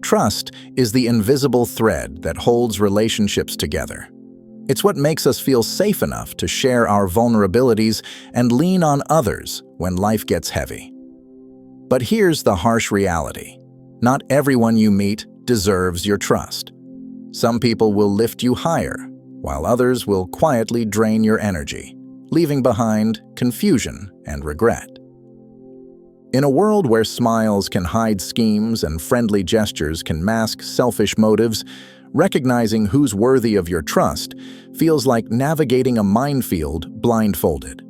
Trust is the invisible thread that holds relationships together. It's what makes us feel safe enough to share our vulnerabilities and lean on others when life gets heavy. But here's the harsh reality. Not everyone you meet deserves your trust. Some people will lift you higher, while others will quietly drain your energy, leaving behind confusion and regret. In a world where smiles can hide schemes and friendly gestures can mask selfish motives, recognizing who's worthy of your trust feels like navigating a minefield blindfolded.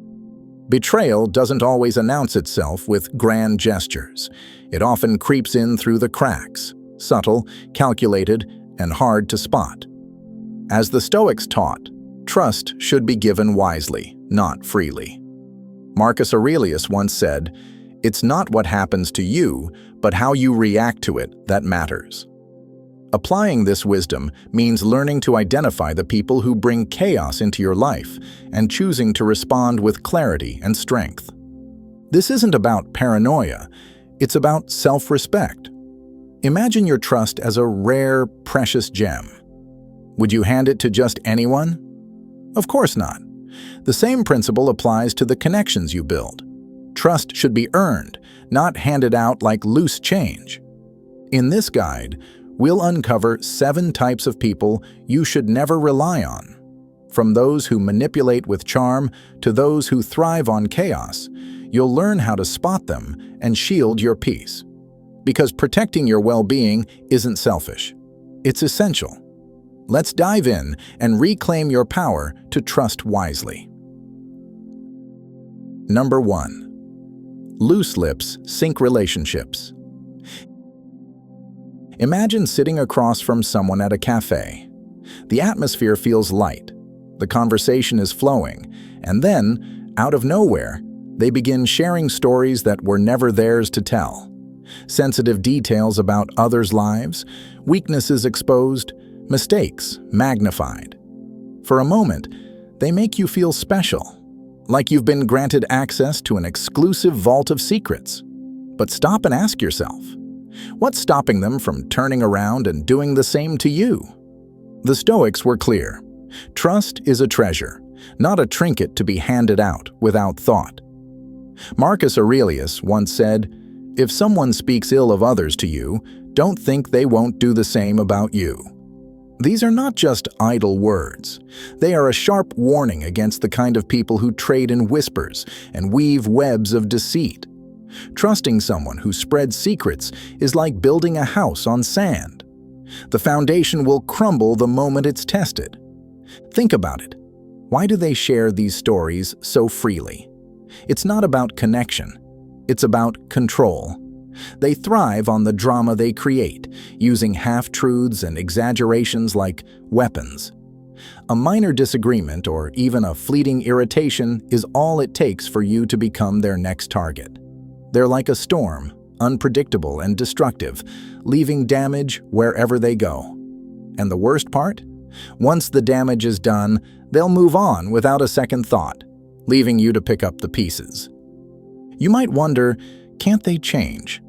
Betrayal doesn't always announce itself with grand gestures. It often creeps in through the cracks, subtle, calculated, and hard to spot. As the Stoics taught, trust should be given wisely, not freely. Marcus Aurelius once said, "It's not what happens to you, but how you react to it that matters." Applying this wisdom means learning to identify the people who bring chaos into your life and choosing to respond with clarity and strength. This isn't about paranoia, it's about self-respect. Imagine your trust as a rare, precious gem. Would you hand it to just anyone? Of course not. The same principle applies to the connections you build. Trust should be earned, not handed out like loose change. In this guide, we'll uncover 7 types of people you should never rely on. From those who manipulate with charm to those who thrive on chaos, you'll learn how to spot them and shield your peace. Because protecting your well-being isn't selfish. It's essential. Let's dive in and reclaim your power to trust wisely. Number 1. Loose lips sink relationships. Imagine sitting across from someone at a cafe. The atmosphere feels light, the conversation is flowing, and then, out of nowhere, they begin sharing stories that were never theirs to tell. Sensitive details about others' lives, weaknesses exposed, mistakes magnified. For a moment, they make you feel special, like you've been granted access to an exclusive vault of secrets. But stop and ask yourself, what's stopping them from turning around and doing the same to you? The Stoics were clear. Trust is a treasure, not a trinket to be handed out without thought. Marcus Aurelius once said, "If someone speaks ill of others to you, don't think they won't do the same about you." These are not just idle words. They are a sharp warning against the kind of people who trade in whispers and weave webs of deceit. Trusting someone who spreads secrets is like building a house on sand. The foundation will crumble the moment it's tested. Think about it. Why do they share these stories so freely? It's not about connection. It's about control. They thrive on the drama they create, using half-truths and exaggerations like weapons. A minor disagreement or even a fleeting irritation is all it takes for you to become their next target. They're like a storm, unpredictable and destructive, leaving damage wherever they go. And the worst part? Once the damage is done, they'll move on without a second thought, leaving you to pick up the pieces. You might wonder, can't they change?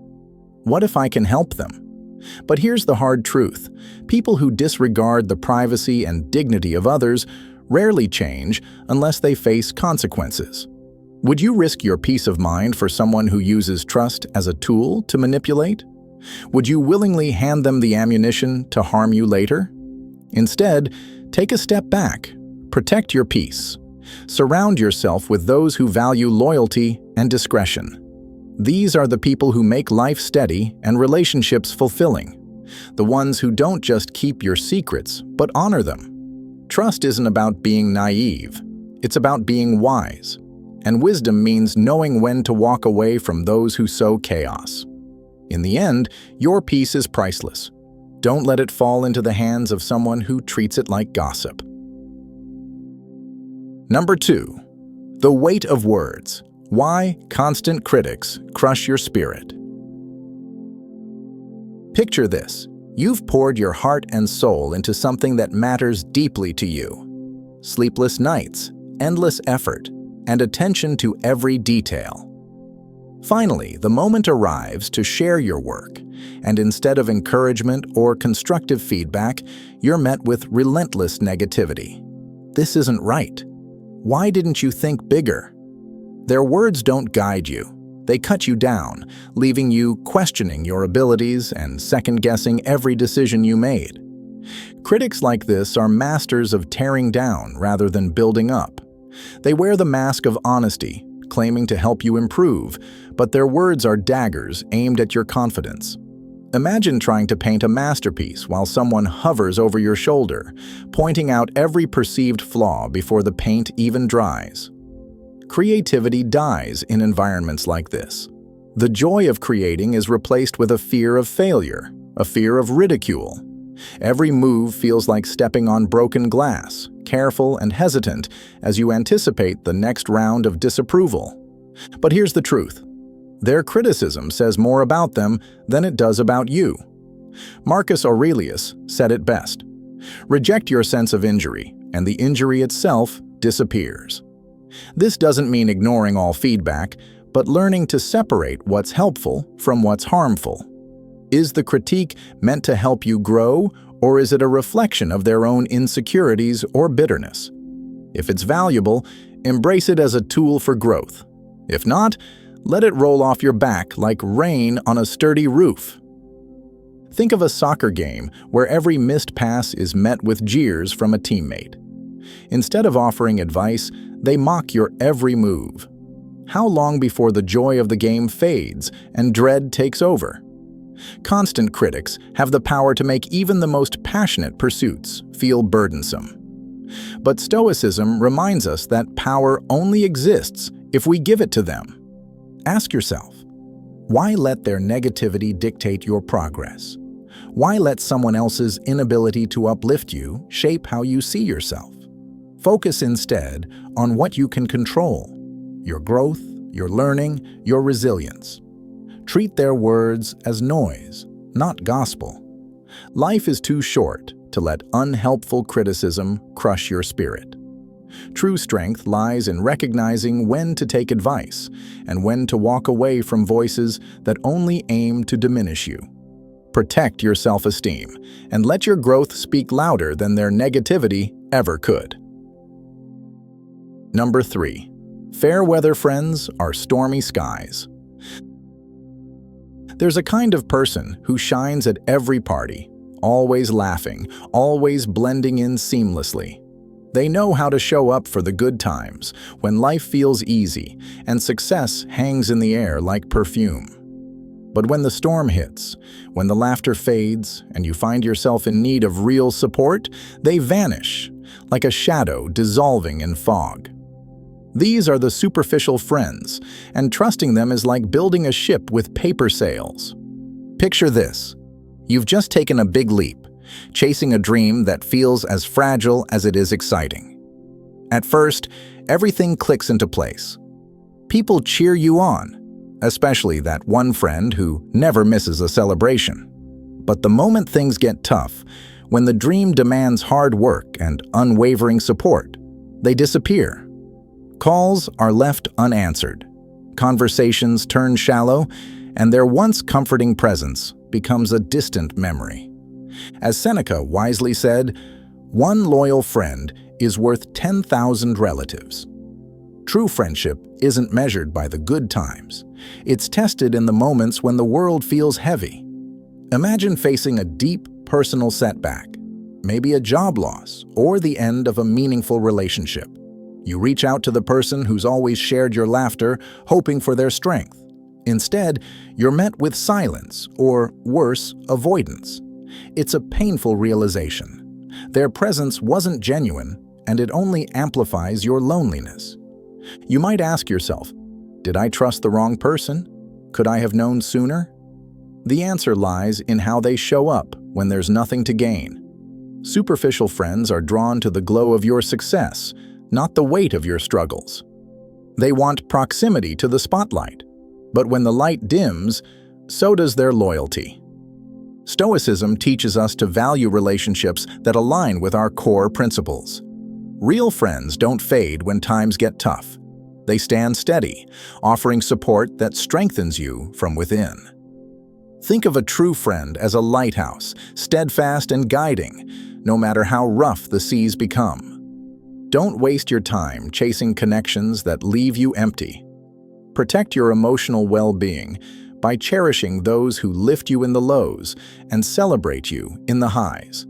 What if I can help them? But here's the hard truth. People who disregard the privacy and dignity of others rarely change unless they face consequences. Would you risk your peace of mind for someone who uses trust as a tool to manipulate? Would you willingly hand them the ammunition to harm you later? Instead, take a step back. Protect your peace. Surround yourself with those who value loyalty and discretion. These are the people who make life steady and relationships fulfilling. The ones who don't just keep your secrets, but honor them. Trust isn't about being naive. It's about being wise. And wisdom means knowing when to walk away from those who sow chaos. In the end, your peace is priceless. Don't let it fall into the hands of someone who treats it like gossip. Number 2. The weight of words. Why constant critics crush your spirit. Picture this. You've poured your heart and soul into something that matters deeply to you. Sleepless nights, endless effort, and attention to every detail. Finally, the moment arrives to share your work, And instead of encouragement or constructive feedback, you're met with relentless negativity. This isn't right. Why didn't you think bigger? Their words don't guide you. They cut you down, leaving you questioning your abilities and second-guessing every decision you made. Critics like this are masters of tearing down rather than building up. They wear the mask of honesty, claiming to help you improve, but their words are daggers aimed at your confidence. Imagine trying to paint a masterpiece while someone hovers over your shoulder, pointing out every perceived flaw before the paint even dries. Creativity dies in environments like this. The joy of creating is replaced with a fear of failure, a fear of ridicule. Every move feels like stepping on broken glass, careful and hesitant as you anticipate the next round of disapproval. But here's the truth. Their criticism says more about them than it does about you. Marcus Aurelius said it best. Reject your sense of injury, and the injury itself disappears. This doesn't mean ignoring all feedback, but learning to separate what's helpful from what's harmful. Is the critique meant to help you grow, or is it a reflection of their own insecurities or bitterness? If it's valuable, embrace it as a tool for growth. If not, let it roll off your back like rain on a sturdy roof. Think of a soccer game where every missed pass is met with jeers from a teammate. Instead of offering advice, they mock your every move. How long before the joy of the game fades and dread takes over? Constant critics have the power to make even the most passionate pursuits feel burdensome. But Stoicism reminds us that power only exists if we give it to them. Ask yourself, why let their negativity dictate your progress? Why let someone else's inability to uplift you shape how you see yourself? Focus instead on what you can control: your growth, your learning, your resilience. Treat their words as noise, not gospel. Life is too short to let unhelpful criticism crush your spirit. True strength lies in recognizing when to take advice and when to walk away from voices that only aim to diminish you. Protect your self-esteem and let your growth speak louder than their negativity ever could. Number 3. Fair weather friends are stormy skies. There's a kind of person who shines at every party, always laughing, always blending in seamlessly. They know how to show up for the good times, when life feels easy and success hangs in the air like perfume. But when the storm hits, when the laughter fades and you find yourself in need of real support, they vanish, like a shadow dissolving in fog. These are the superficial friends, and trusting them is like building a ship with paper sails. Picture this. You've just taken a big leap, chasing a dream that feels as fragile as it is exciting. At first, everything clicks into place. People cheer you on, especially that one friend who never misses a celebration. But the moment things get tough, when the dream demands hard work and unwavering support, they disappear. Calls are left unanswered. Conversations turn shallow, and their once comforting presence becomes a distant memory. As Seneca wisely said, "One loyal friend is worth 10,000 relatives." True friendship isn't measured by the good times. It's tested in the moments when the world feels heavy. Imagine facing a deep personal setback, maybe a job loss or the end of a meaningful relationship. You reach out to the person who's always shared your laughter, hoping for their strength. Instead, you're met with silence or, worse, avoidance. It's a painful realization. Their presence wasn't genuine, and it only amplifies your loneliness. You might ask yourself, did I trust the wrong person? Could I have known sooner? The answer lies in how they show up when there's nothing to gain. Superficial friends are drawn to the glow of your success, not the weight of your struggles. They want proximity to the spotlight, but when the light dims, so does their loyalty. Stoicism teaches us to value relationships that align with our core principles. Real friends don't fade when times get tough. They stand steady, offering support that strengthens you from within. Think of a true friend as a lighthouse, steadfast and guiding, no matter how rough the seas become. Don't waste your time chasing connections that leave you empty. Protect your emotional well-being by cherishing those who lift you in the lows and celebrate you in the highs.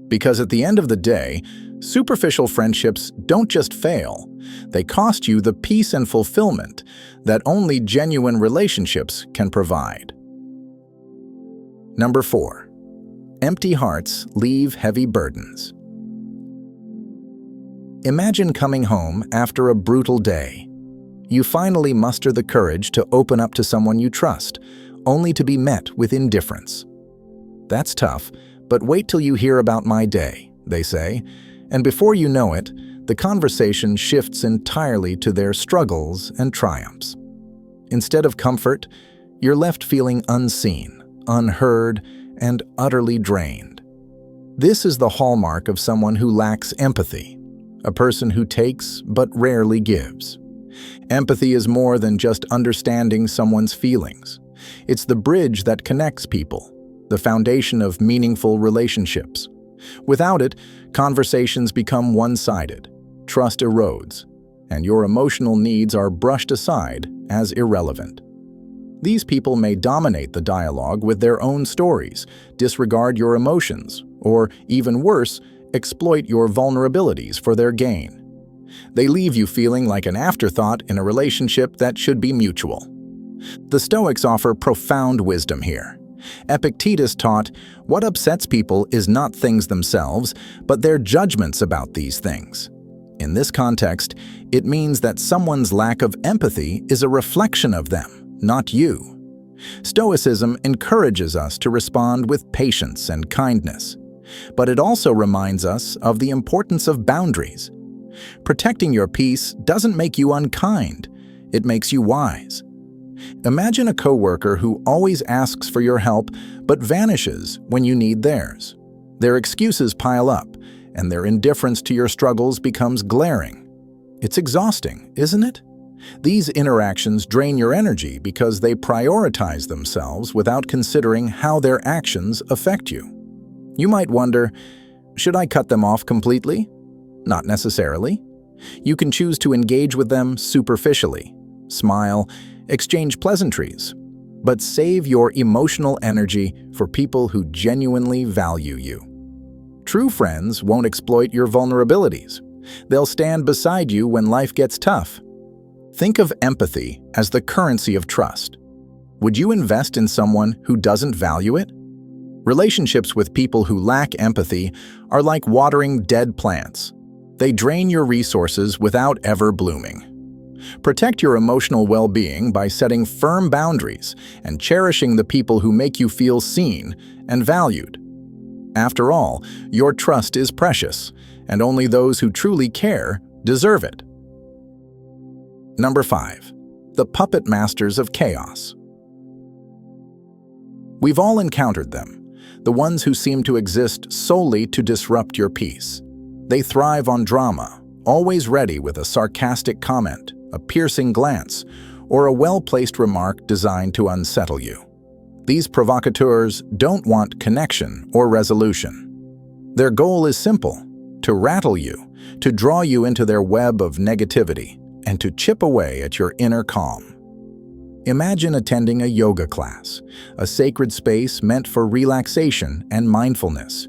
Because at the end of the day, superficial friendships don't just fail, they cost you the peace and fulfillment that only genuine relationships can provide. Number 4. Empty hearts leave heavy burdens. Imagine coming home after a brutal day. You finally muster the courage to open up to someone you trust, only to be met with indifference. That's tough, but wait till you hear about my day, they say, and before you know it, the conversation shifts entirely to their struggles and triumphs. Instead of comfort, you're left feeling unseen, unheard, and utterly drained. This is the hallmark of someone who lacks empathy, a person who takes but rarely gives. Empathy is more than just understanding someone's feelings. It's the bridge that connects people, the foundation of meaningful relationships. Without it, conversations become one-sided, trust erodes, and your emotional needs are brushed aside as irrelevant. These people may dominate the dialogue with their own stories, disregard your emotions, or, even worse, exploit your vulnerabilities for their gain. They leave you feeling like an afterthought in a relationship that should be mutual. The Stoics offer profound wisdom here. Epictetus taught, "What upsets people is not things themselves, but their judgments about these things." In this context, it means that someone's lack of empathy is a reflection of them, not you. Stoicism encourages us to respond with patience and kindness, but it also reminds us of the importance of boundaries. Protecting your peace doesn't make you unkind, it makes you wise. Imagine a coworker who always asks for your help but vanishes when you need theirs. Their excuses pile up, and their indifference to your struggles becomes glaring. It's exhausting, isn't it? These interactions drain your energy because they prioritize themselves without considering how their actions affect you. You might wonder, should I cut them off completely? Not necessarily. You can choose to engage with them superficially, smile, exchange pleasantries, but save your emotional energy for people who genuinely value you. True friends won't exploit your vulnerabilities. They'll stand beside you when life gets tough. Think of empathy as the currency of trust. Would you invest in someone who doesn't value it? Relationships with people who lack empathy are like watering dead plants. They drain your resources without ever blooming. Protect your emotional well-being by setting firm boundaries and cherishing the people who make you feel seen and valued. After all, your trust is precious, and only those who truly care deserve it. Number 5. The puppet masters of chaos. We've all encountered them, the ones who seem to exist solely to disrupt your peace. They thrive on drama, always ready with a sarcastic comment, a piercing glance, or a well-placed remark designed to unsettle you. These provocateurs don't want connection or resolution. Their goal is simple: to rattle you, to draw you into their web of negativity, and to chip away at your inner calm. Imagine attending a yoga class, a sacred space meant for relaxation and mindfulness.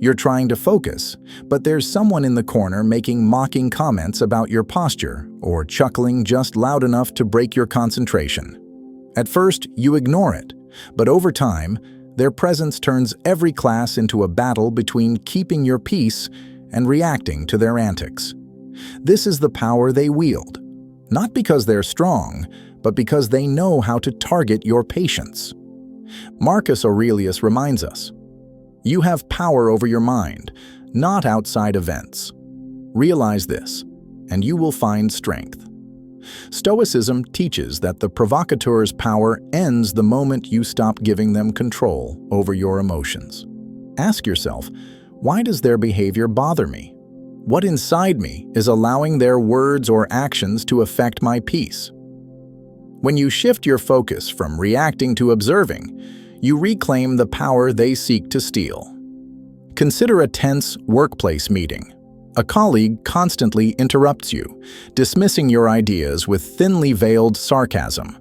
You're trying to focus, but there's someone in the corner making mocking comments about your posture or chuckling just loud enough to break your concentration. At first, you ignore it, but over time, their presence turns every class into a battle between keeping your peace and reacting to their antics. This is the power they wield, not because they're strong, but because they know how to target your patience. Marcus Aurelius reminds us, "You have power over your mind, not outside events. Realize this, and you will find strength." Stoicism teaches that the provocateur's power ends the moment you stop giving them control over your emotions. Ask yourself, why does their behavior bother me? What inside me is allowing their words or actions to affect my peace? When you shift your focus from reacting to observing, You reclaim the power they seek to steal. Consider a tense workplace meeting. A colleague constantly interrupts you, dismissing your ideas with thinly veiled sarcasm.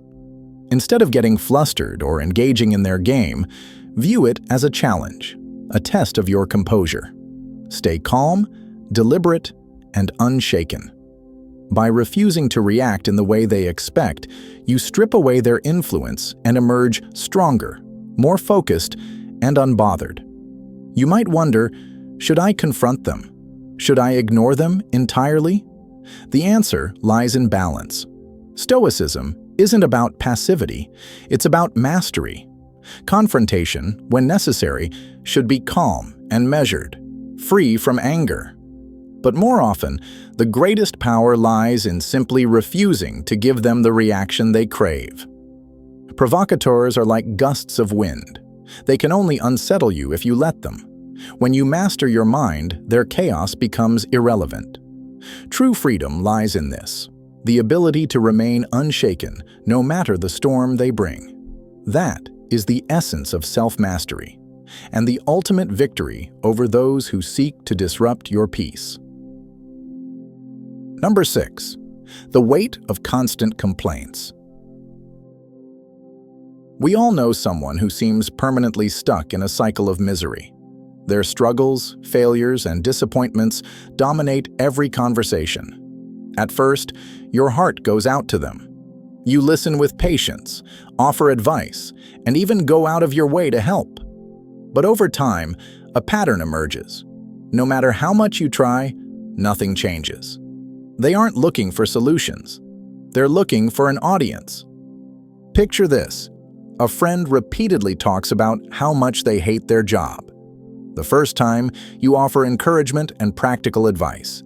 Instead of getting flustered or engaging in their game, view it as a challenge, a test of your composure. Stay calm, deliberate, and unshaken. By refusing to react in the way they expect, you strip away their influence and emerge stronger, more focused, and unbothered. You might wonder, should I confront them? Should I ignore them entirely? The answer lies in balance. Stoicism isn't about passivity, it's about mastery. Confrontation, when necessary, should be calm and measured, free from anger. But more often, the greatest power lies in simply refusing to give them the reaction they crave. Provocateurs are like gusts of wind. They can only unsettle you if you let them. When you master your mind, their chaos becomes irrelevant. True freedom lies in this, the ability to remain unshaken no matter the storm they bring. That is the essence of self-mastery, and the ultimate victory over those who seek to disrupt your peace. Number 6. The weight of constant complaints. We all know someone who seems permanently stuck in a cycle of misery. Their struggles, failures, and disappointments dominate every conversation. At first, your heart goes out to them. You listen with patience, offer advice, and even go out of your way to help. But over time, a pattern emerges. No matter how much you try, nothing changes. They aren't looking for solutions. They're looking for an audience. Picture this. A friend repeatedly talks about how much they hate their job. The first time, you offer encouragement and practical advice.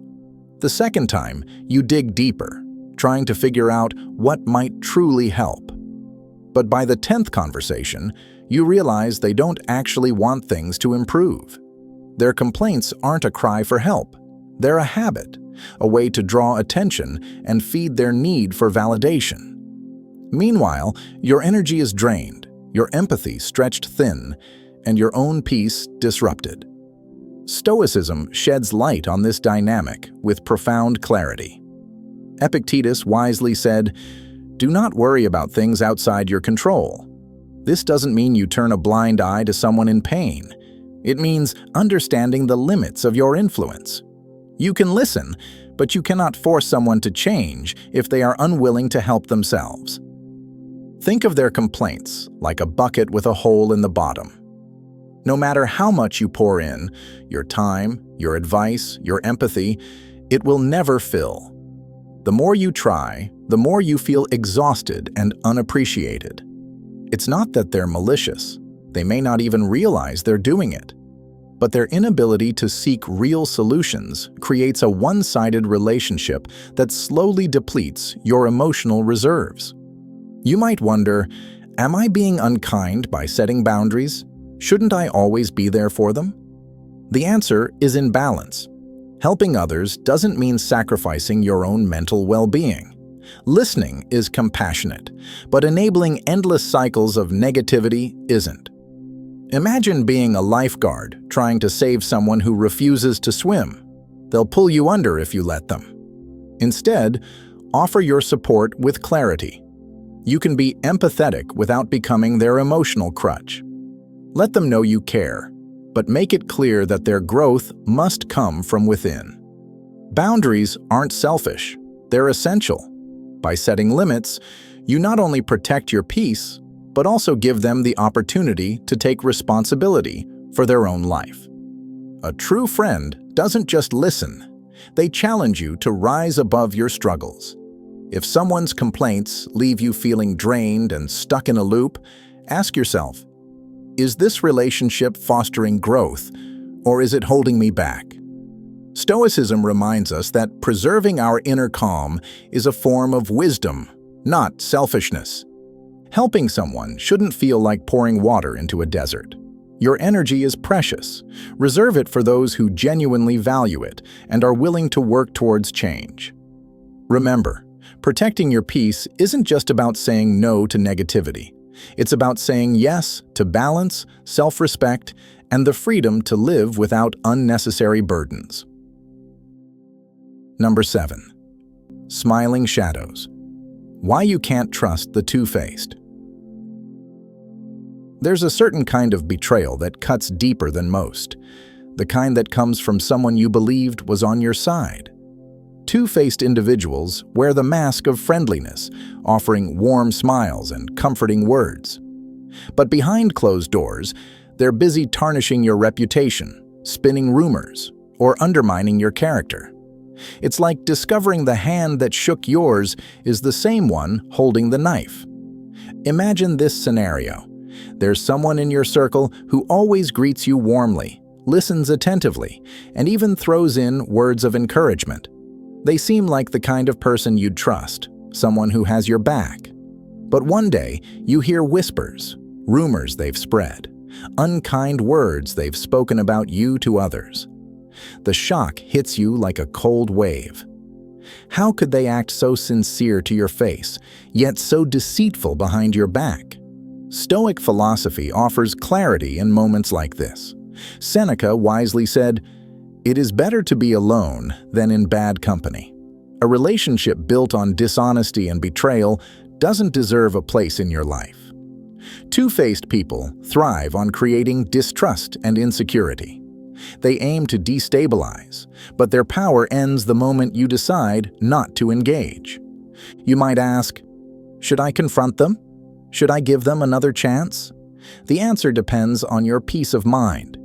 The second time, you dig deeper, trying to figure out what might truly help. But by the 10th conversation, you realize they don't actually want things to improve. Their complaints aren't a cry for help. They're a habit, a way to draw attention and feed their need for validation. Meanwhile, your energy is drained, your empathy stretched thin, and your own peace disrupted. Stoicism sheds light on this dynamic with profound clarity. Epictetus wisely said, "Do not worry about things outside your control." This doesn't mean you turn a blind eye to someone in pain. It means understanding the limits of your influence. You can listen, but you cannot force someone to change if they are unwilling to help themselves. Think of their complaints like a bucket with a hole in the bottom. No matter how much you pour in, your time, your advice, your empathy, it will never fill. The more you try, the more you feel exhausted and unappreciated. It's not that they're malicious. They may not even realize they're doing it. But their inability to seek real solutions creates a one-sided relationship that slowly depletes your emotional reserves. You might wonder, am I being unkind by setting boundaries? Shouldn't I always be there for them? The answer is in balance. Helping others doesn't mean sacrificing your own mental well-being. Listening is compassionate, but enabling endless cycles of negativity isn't. Imagine being a lifeguard trying to save someone who refuses to swim. They'll pull you under if you let them. Instead, offer your support with clarity. You can be empathetic without becoming their emotional crutch. Let them know you care, but make it clear that their growth must come from within. Boundaries aren't selfish, they're essential. By setting limits, you not only protect your peace, but also give them the opportunity to take responsibility for their own life. A true friend doesn't just listen, they challenge you to rise above your struggles. If someone's complaints leave you feeling drained and stuck in a loop, ask yourself, is this relationship fostering growth, or is it holding me back? Stoicism reminds us that preserving our inner calm is a form of wisdom, not selfishness. Helping someone shouldn't feel like pouring water into a desert. Your energy is precious. Reserve it for those who genuinely value it and are willing to work towards change. Remember, protecting your peace isn't just about saying no to negativity. It's about saying yes to balance, self-respect, and the freedom to live without unnecessary burdens. Number 7. Smiling shadows. Why you can't trust the two-faced. There's a certain kind of betrayal that cuts deeper than most, the kind that comes from someone you believed was on your side. Two-faced individuals wear the mask of friendliness, offering warm smiles and comforting words. But behind closed doors, they're busy tarnishing your reputation, spinning rumors, or undermining your character. It's like discovering the hand that shook yours is the same one holding the knife. Imagine this scenario. There's someone in your circle who always greets you warmly, listens attentively, and even throws in words of encouragement. They seem like the kind of person you'd trust, someone who has your back. But one day, you hear whispers, rumors they've spread, unkind words they've spoken about you to others. The shock hits you like a cold wave. How could they act so sincere to your face, yet so deceitful behind your back? Stoic philosophy offers clarity in moments like this. Seneca wisely said, "It is better to be alone than in bad company." A relationship built on dishonesty and betrayal doesn't deserve a place in your life. Two-faced people thrive on creating distrust and insecurity. They aim to destabilize, but their power ends the moment you decide not to engage. You might ask, should I confront them? Should I give them another chance? The answer depends on your peace of mind.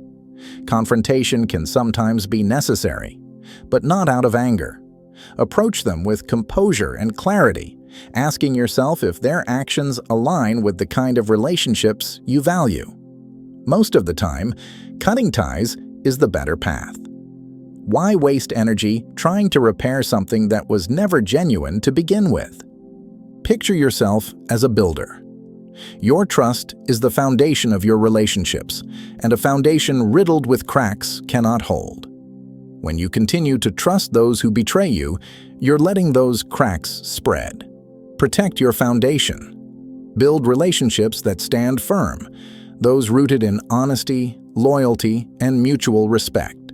Confrontation can sometimes be necessary, but not out of anger. Approach them with composure and clarity, asking yourself if their actions align with the kind of relationships you value. Most of the time, cutting ties is the better path. Why waste energy trying to repair something that was never genuine to begin with? Picture yourself as a builder. Your trust is the foundation of your relationships, and a foundation riddled with cracks cannot hold. When you continue to trust those who betray you, you're letting those cracks spread. Protect your foundation. Build relationships that stand firm, those rooted in honesty, loyalty, and mutual respect.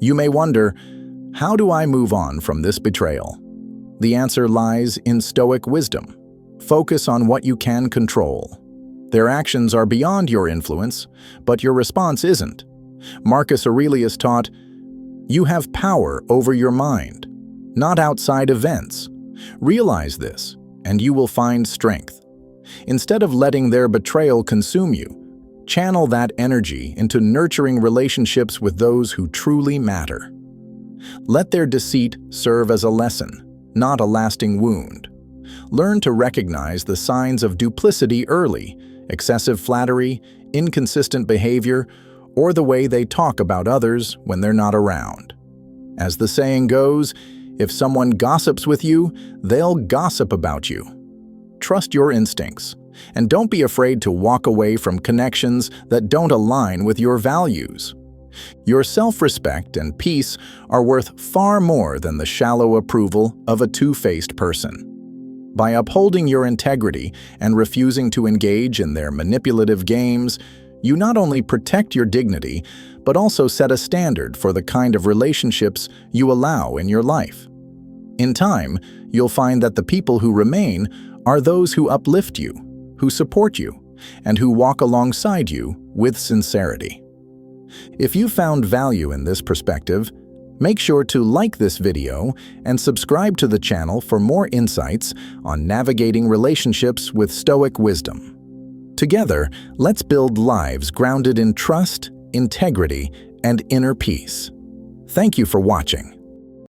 You may wonder, how do I move on from this betrayal? The answer lies in Stoic wisdom. Focus on what you can control. Their actions are beyond your influence, but your response isn't. Marcus Aurelius taught, "You have power over your mind, not outside events. Realize this, and you will find strength. Instead of letting their betrayal consume you, channel that energy into nurturing relationships with those who truly matter. Let their deceit serve as a lesson, not a lasting wound. Learn to recognize the signs of duplicity early, excessive flattery, inconsistent behavior, or the way they talk about others when they're not around. As the saying goes, if someone gossips with you, they'll gossip about you. Trust your instincts, and don't be afraid to walk away from connections that don't align with your values. Your self-respect and peace are worth far more than the shallow approval of a two-faced person. By upholding your integrity and refusing to engage in their manipulative games, you not only protect your dignity, but also set a standard for the kind of relationships you allow in your life. In time, you'll find that the people who remain are those who uplift you, who support you, and who walk alongside you with sincerity. If you found value in this perspective, make sure to like this video and subscribe to the channel for more insights on navigating relationships with Stoic wisdom. Together, let's build lives grounded in trust, integrity, and inner peace. Thank you for watching.